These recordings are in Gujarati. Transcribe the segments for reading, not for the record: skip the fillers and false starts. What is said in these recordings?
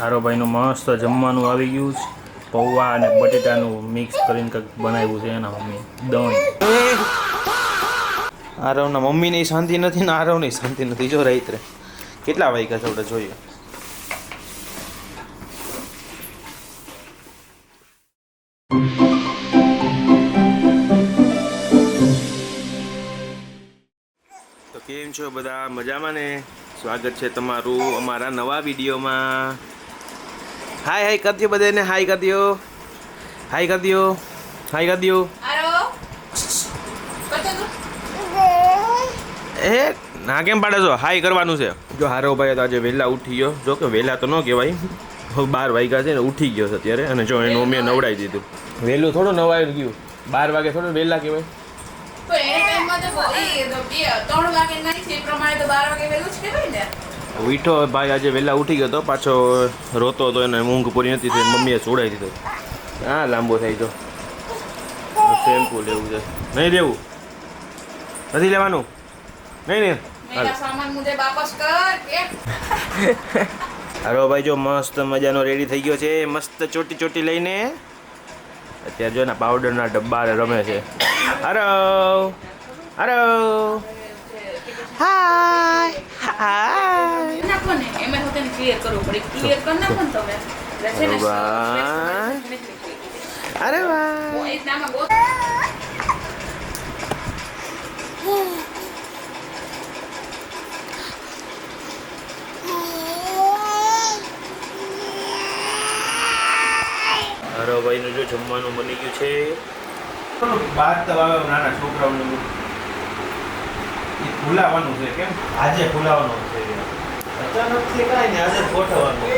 આરોભાઈનું મસ્ત જમવાનું આવી ગયું છે. પૌવા અને બટેટાનું મિક્સ કરીને કંઈક બનાવ્યું છે એના મમ્મી. દહીં. આરવના મમ્મીની શાંતિ નથી ને આરવની શાંતિ નથી. જો રાત્રે કેટલા વાગ્યા છે આપણે જોઈએ. તો કેમ છો બધા? મજામાં ને? સ્વાગત છે તમારું અમારા નવા વિડીયોમાં. હાય હાય કરી દો બધાને. હાય કરી દો. હાય કરી દો. હાય કરી દો. એ ના કેમ પાડે છો? હાય કરવાનું છે. જો હારો ભાઈ તો આજે વહેલા ઉઠી ગયો. જો કે વહેલા તો ન કહેવાય, 12 વાગ્યા છે ને ઉઠી ગયો છે અત્યારે. અને જો એનું મેં નવડાવી દીધું. વહેલું થોડું નવાયું ગયું. 12 વાગે થોડું વહેલા કહેવાય. વીઠો ભાઈ આજે વહેલા ઉઠી ગયો તો પાછો રોતો હતો, એને ઊંઘ પૂરી નથી થઈ. મમ્મીએ છોડાવી દીધો. હા લાંબો થાય તો શેમ્પુ લેવું છે. નહીં લેવું? નથી લેવાનું? નહીં ને? હારો ભાઈ જો મસ્ત મજાનો રેડી થઈ ગયો છે. મસ્ત ચોટી ચોટી લઈને અત્યારે જો ને પાવડરના ડબ્બા રમે છે. હારો હારો હાય હાય. અરે વાહ. ભાઈનું જો જમવાનું બની ગયું છે. બાદ નાના છોકરાઓને ફૂલાવાનું છે. કેમ આજે ફૂલાવાનું છે? અચાનકથી કાંઈ ને આજે ગોઠવવાનું.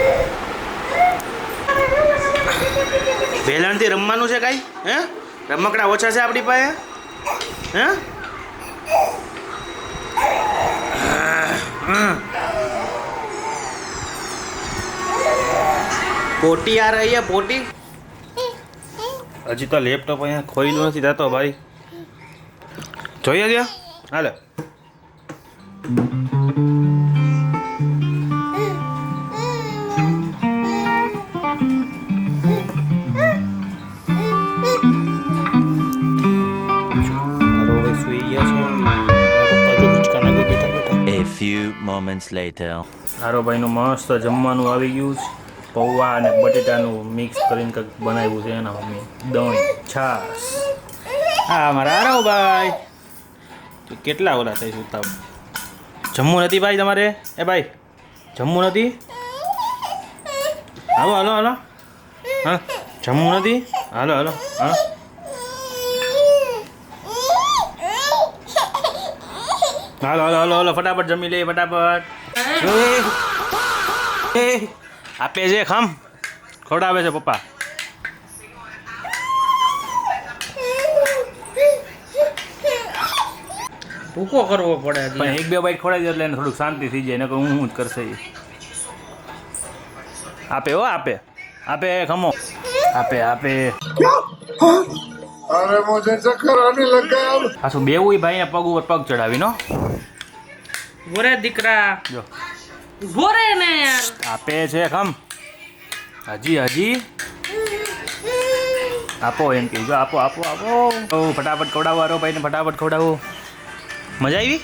વેલાણથી રમવાનું છે કાંઈ? હે રમકડા ઓછા છે આપણી પાસે? હે પોટી આ રહી है પોટી. હજી તો લેપટોપ અહીંયા ખોઈલું નથી થતો ભાઈ. જોઈએ ત્યાં હાલે. A few moments later. આરોભાઈનું મસ્ત જમવાનું આવી ગયું છે. પૌવા અને બટેટાનું મિક્સ કરીને કંઈક બનાવ્યું છે એના મમ્મી. દહીં, છાશ. હા મારા આરોભાઈ તો કેટલા ઓલા થઈ સુતા. જમવું નથી ભાઈ તમારે? એ ભાઈ જમવું નથી? હાલો હાલો હાલો. હા જમવું નથી? હાલો હાલો. હા હાલો હાલો હાલો હાલો ફટાફટ જમી લે ફટાફટ. આપે છે ખમ ખવડાવે છે પપ્પા. ટૂંકો કરવો પડે પણ 1-2 બાઈટ ખવડાવી દે એટલે એને થોડુંક શાંતિ થઈ જાય. નકર હું જ કરશે. આપે હો આપે આપે ખમો આપે આપે. अरे मुझे चक्कर आने लग गया अब. પાછું બેવું ભાઈને પગ ઉપર પગ ચડાવી નો. બોરે દીકરા જો બોરે ને યાર. આપે છે ખમ. હજી હજી આપો એમ કે. જો આપો આપો આપો. ફટાફટ ખવડાવો આરો ભાઈને ફટાફટ ખવડાવો. મજા આવી?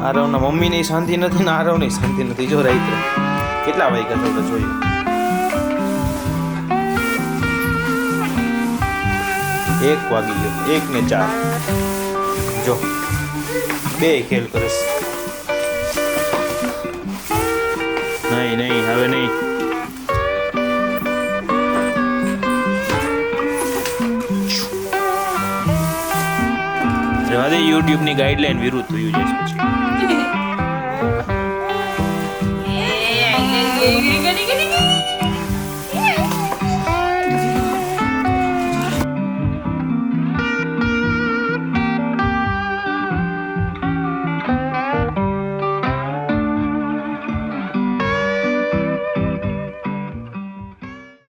આરવના મમ્મીની શાંતિ નથી ને આરવની શાંતિ નથી. જો રાત્રે કેટલા વાગ્યા છે આપણે જોઈએ. 1 વાગી ગયો. 1 ને 4. જો બે ખેલ કરે છે. રાધે યુટ્યુબની ગાઈડલાઈન વિરુદ્ધ થયું છે પછી એ